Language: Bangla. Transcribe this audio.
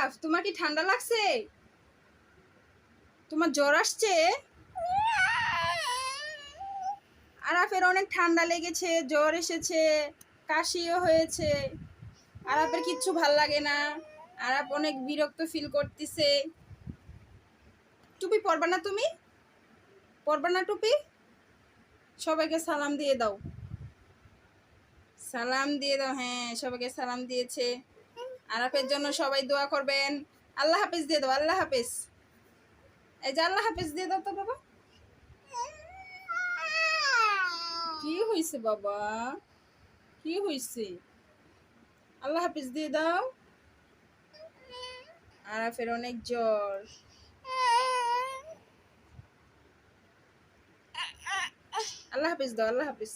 আরাফ, তোমার কি ঠান্ডা লাগছে? তোমার জ্বর আসছে? আরাফের অনেক ঠান্ডা লেগেছে, জ্বর এসেছে, কাশিও হয়েছে। আরাফের কিচ্ছু ভাল লাগে না। আরাফ অনেক বিরক্ত ফিল করতেছে। টুপি পরবা না তুমি? পরবা না টুপি? সবাইকে সালাম দিয়ে দাও। সালাম দিয়ে দাও। হ্যাঁ, সবাইকে সালাম দিয়েছে। আরাফের জন্য সবাই দোয়া করবেন। আল্লাহ হাফেজ দিয়ে দাও। আল্লাহ হাফেজ। এই যে আল্লাহ হাফেজ দিয়ে দাও তো বাবা। কি হয়েছে বাবা? কি হয়েছে? আল্লাহ হাফেজ দিয়ে দাও। আরাফের অনেক জ্বর। আল্লাহ হাফেজ দাও। আল্লাহ হাফেজ।